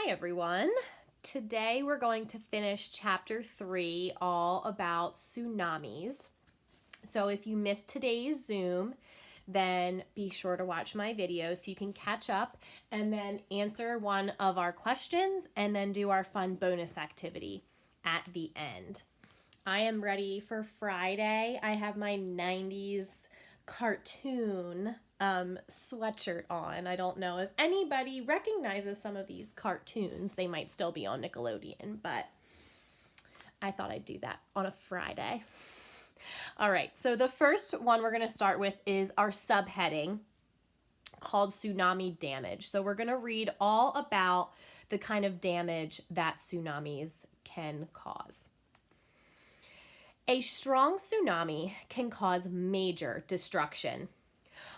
Hi everyone. Today we're going to finish chapter 3, all about tsunamis. So if you missed today's Zoom, then be sure to watch my video so you can catch up and then answer one of our questions and then do our fun bonus activity at the end. I am ready for Friday. I have my 90s cartoon sweatshirt on. I don't know if anybody recognizes some of these cartoons. They might still be on Nickelodeon, but I thought I'd do that on a Friday. All right, so the first one we're going to start with is our subheading called tsunami damage. So we're going to read all about the kind of damage that tsunamis can cause. A strong tsunami can cause major destruction.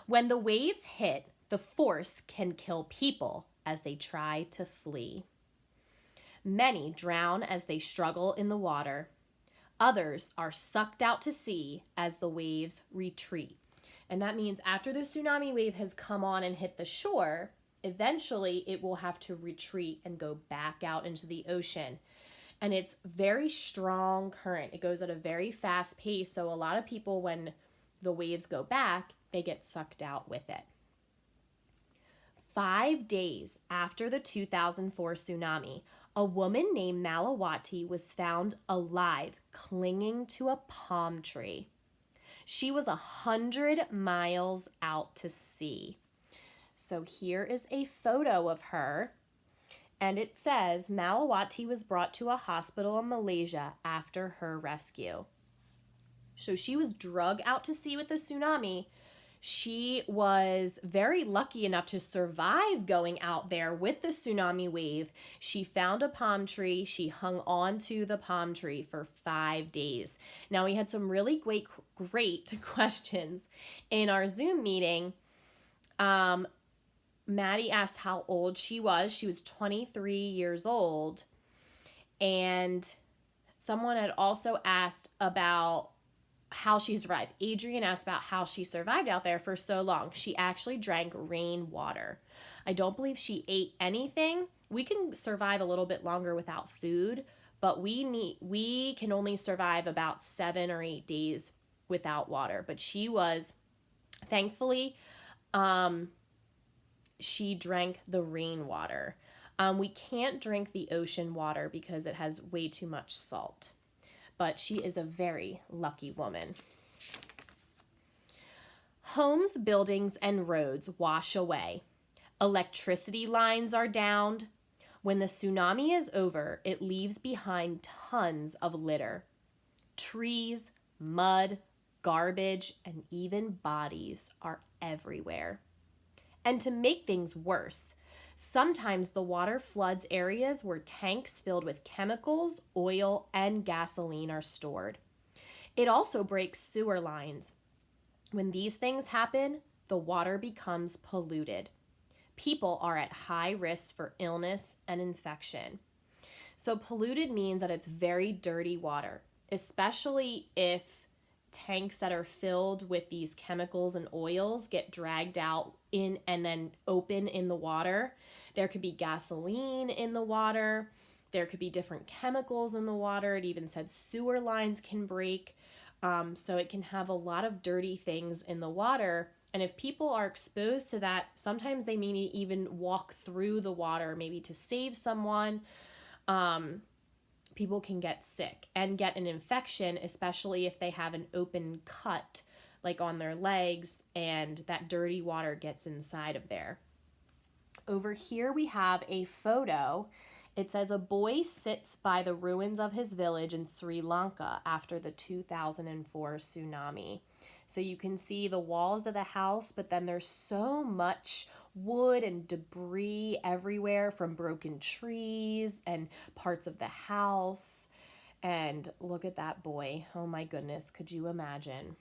When the waves hit, the force can kill people as they try to flee. Many drown as they struggle in the water. Others are sucked out to sea as the waves retreat. And that means after the tsunami wave has come on and hit the shore, eventually it will have to retreat and go back out into the ocean. And it's very strong current. It goes at a very fast pace. So a lot of people, when the waves go back, they get sucked out with it. 5 days after the 2004 tsunami, a woman named Malawati was found alive, clinging to a palm tree. She was 100 miles out to sea. So here is a photo of her. And it says Malawati was brought to a hospital in Malaysia after her rescue. So she was drug out to sea with the tsunami. She was very lucky enough to survive going out there with the tsunami wave. She found a palm tree. She hung on to the palm tree for 5 days. Now, we had some really great questions in our Zoom meeting. Maddie asked how old she was. She was 23 years old. And someone had also asked about how she survived. Adrian asked about how she survived out there for so long. She actually drank rainwater. I don't believe she ate anything. We can survive a little bit longer without food, but we can only survive about 7 or 8 days without water. But she was, thankfully, she drank the rainwater. We can't drink the ocean water because it has way too much salt. But she is a very lucky woman. Homes, buildings, and roads wash away. Electricity lines are downed. When the tsunami is over, it leaves behind tons of litter. Trees, mud, garbage, and even bodies are everywhere. And to make things worse, sometimes the water floods areas where tanks filled with chemicals, oil, and gasoline are stored. It also breaks sewer lines. When these things happen, the water becomes polluted. People are at high risk for illness and infection. So polluted means that it's very dirty water, especially if tanks that are filled with these chemicals and oils get dragged out in and then open in the water. There could be gasoline in the water. There could be different chemicals in the water. It even said sewer lines can break. So it can have a lot of dirty things in the water. And if people are exposed to that, sometimes they may even walk through the water, maybe to save someone. People can get sick and get an infection, especially if they have an open cut, like on their legs, and that dirty water gets inside of there. Over here we have a photo. It says a boy sits by the ruins of his village in Sri Lanka after the 2004 tsunami. So you can see the walls of the house, but then there's so much wood and debris everywhere from broken trees and parts of the house. And look at that boy. Oh my goodness, could you imagine?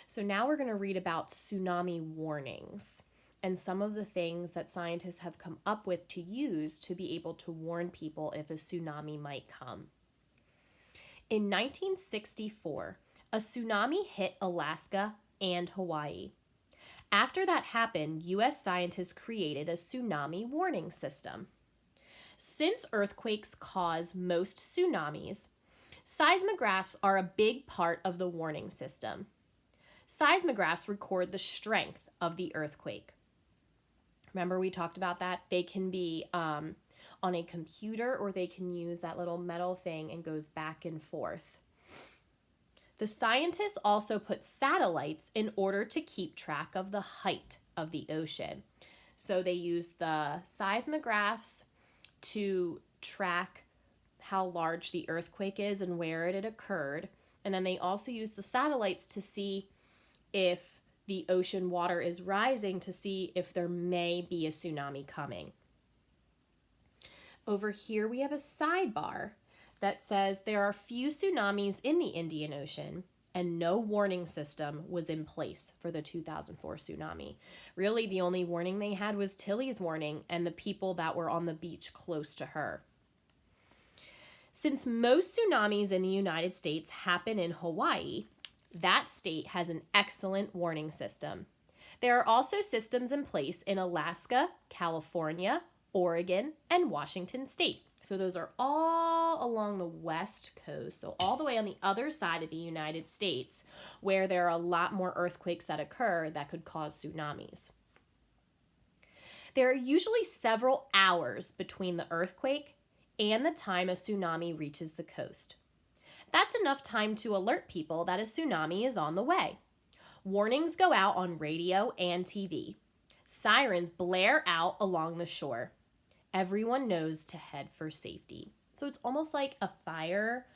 So now we're going to read about tsunami warnings and some of the things that scientists have come up with to use to be able to warn people if a tsunami might come. In 1964, a tsunami hit Alaska and Hawaii. After that happened, U.S. scientists created a tsunami warning system. Since earthquakes cause most tsunamis, seismographs are a big part of the warning system. Seismographs record the strength of the earthquake. Remember we talked about that? They can be on a computer, or they can use that little metal thing and goes back and forth. The scientists also put satellites in order to keep track of the height of the ocean. So they use the seismographs to track how large the earthquake is and where it had occurred. And then they also use the satellites to see if the ocean water is rising, to see if there may be a tsunami coming. Over here we have a sidebar that says there are few tsunamis in the Indian Ocean and no warning system was in place for the 2004 tsunami. Really, the only warning they had was Tilly's warning and the people that were on the beach close to her. Since most tsunamis in the United States happen in Hawaii, that state has an excellent warning system. There are also systems in place in Alaska, California, Oregon, and Washington State. So those are all along the west coast, so all the way on the other side of the United States, where there are a lot more earthquakes that occur that could cause tsunamis. There are usually several hours between the earthquake and the time a tsunami reaches the coast. That's enough time to alert people that a tsunami is on the way. Warnings go out on radio and TV. Sirens blare out along the shore. Everyone knows to head for safety. So it's almost like a fire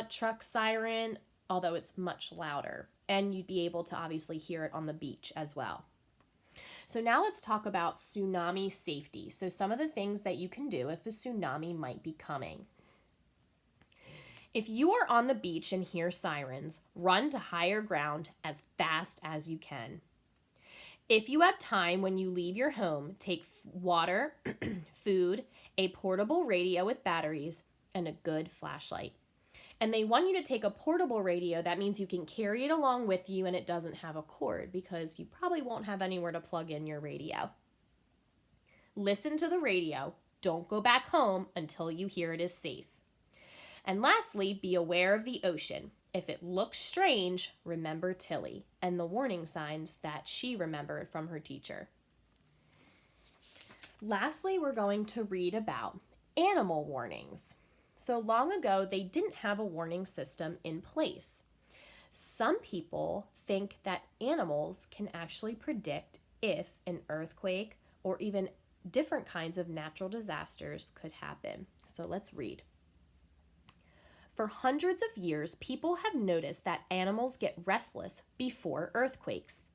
truck siren, although it's much louder. And you'd be able to obviously hear it on the beach as well. So now let's talk about tsunami safety. So some of the things that you can do if a tsunami might be coming. If you are on the beach and hear sirens, run to higher ground as fast as you can. If you have time when you leave your home, take water, food, a portable radio with batteries, and a good flashlight. And they want you to take a portable radio. That means you can carry it along with you and it doesn't have a cord, because you probably won't have anywhere to plug in your radio. Listen to the radio. Don't go back home until you hear it is safe. And lastly, be aware of the ocean. If it looks strange, remember Tilly and the warning signs that she remembered from her teacher. Lastly, we're going to read about animal warnings. So long ago, they didn't have a warning system in place. Some people think that animals can actually predict if an earthquake or even different kinds of natural disasters could happen. So let's read. For hundreds of years, people have noticed that animals get restless before earthquakes.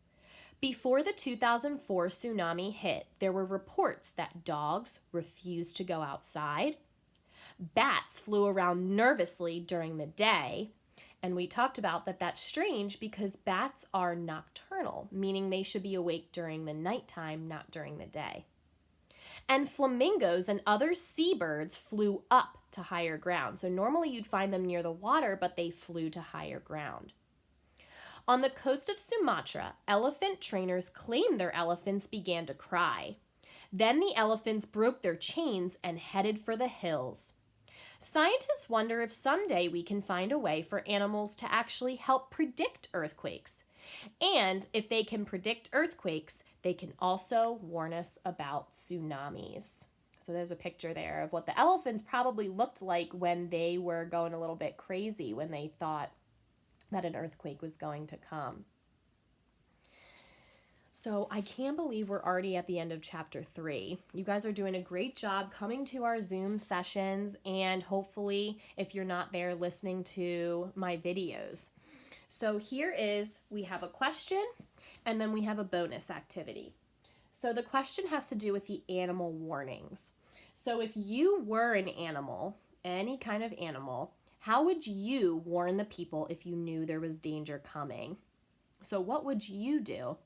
Before the 2004 tsunami hit, there were reports that dogs refused to go outside, bats flew around nervously during the day, and we talked about that that's strange because bats are nocturnal, meaning they should be awake during the nighttime, not during the day. And flamingos and other seabirds flew up to higher ground. So normally you'd find them near the water, but they flew to higher ground. On the coast of Sumatra, elephant trainers claimed their elephants began to cry. Then the elephants broke their chains and headed for the hills. Scientists wonder if someday we can find a way for animals to actually help predict earthquakes. And if they can predict earthquakes, they can also warn us about tsunamis. So there's a picture there of what the elephants probably looked like when they were going a little bit crazy, when they thought that an earthquake was going to come. So I can't believe we're already at the end of chapter 3. You guys are doing a great job coming to our Zoom sessions, and hopefully if you're not there, listening to my videos. So we have a question, and then we have a bonus activity. So the question has to do with the animal warnings. So if you were an animal, any kind of animal, how would you warn the people if you knew there was danger coming? So what would you do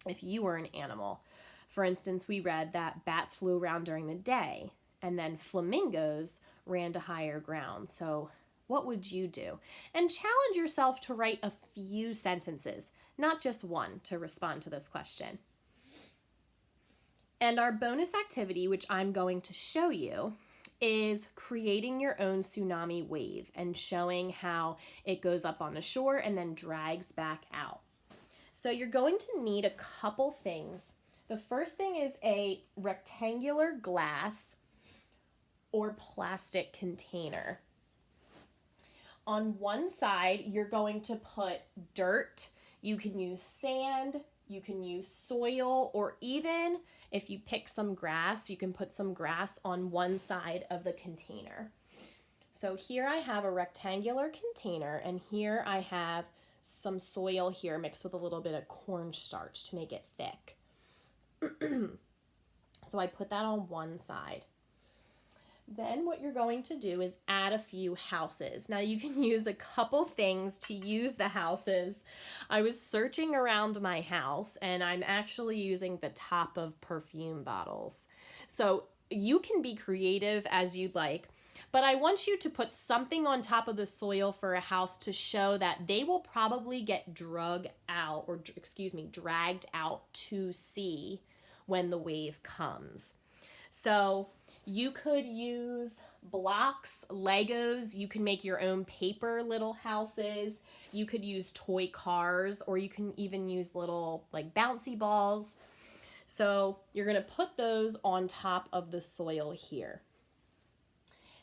if you were an animal? For instance, we read that bats flew around during the day, and then flamingos ran to higher ground. So what would you do? And challenge yourself to write a few sentences. not just one, to respond to this question. And our bonus activity, which I'm going to show you, is creating your own tsunami wave and showing how it goes up on the shore and then drags back out. So you're going to need a couple things. The first thing is a rectangular glass or plastic container. On one side, you're going to put dirt. You can use sand, you can use soil, or even if you pick some grass, you can put some grass on one side of the container. So here I have a rectangular container, and here I have some soil here mixed with a little bit of cornstarch to make it thick. So I put that on one side. Then what you're going to do is add a few houses. Now you can use a couple things to use the houses. I was searching around my house and I'm actually using the top of perfume bottles. So you can be creative as you'd like, but I want you to put something on top of the soil for a house to show that they will probably get dragged out to sea when the wave comes. So you could use blocks, Legos, you can make your own paper little houses, you could use toy cars, or you can even use little like bouncy balls. So you're going to put those on top of the soil here.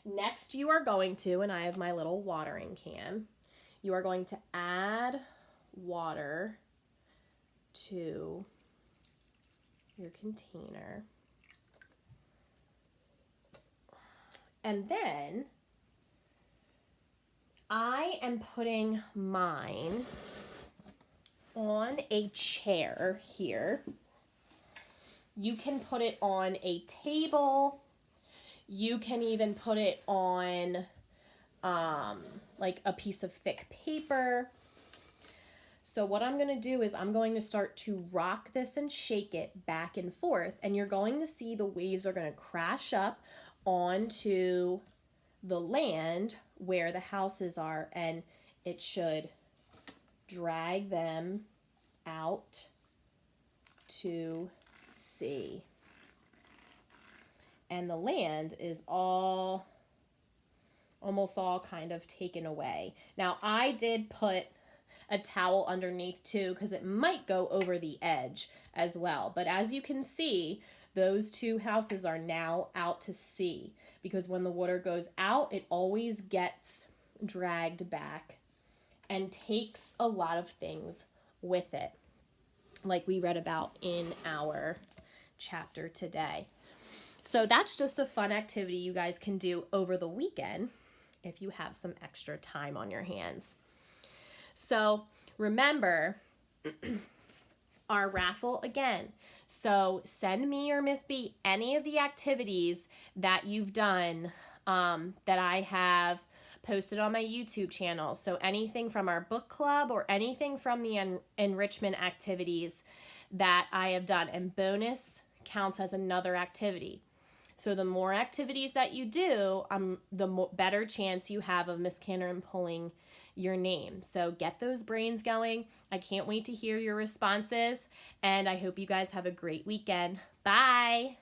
Next you are going to, and I have my little watering can, you are going to add water to your container. And then I am putting mine on a chair here. You can put it on a table. You can even put it on like a piece of thick paper. So what I'm going to do is I'm going to start to rock this and shake it back and forth, and you're going to see the waves are going to crash up onto the land where the houses are, and it should drag them out to sea. And the land is almost all kind of taken away. Now I did put a towel underneath too because it might go over the edge as well. But as you can see, those two houses are now out to sea because when the water goes out, it always gets dragged back and takes a lot of things with it, like we read about in our chapter today. So that's just a fun activity you guys can do over the weekend if you have some extra time on your hands. So remember our raffle again. So send me or Miss B any of the activities that you've done that I have posted on my YouTube channel. So anything from our book club or anything from the enrichment activities that I have done. And bonus counts as another activity. So the more activities that you do, the better chance you have of Miss Cannon pulling your name. So get those brains going. I can't wait to hear your responses, and I hope you guys have a great weekend. Bye!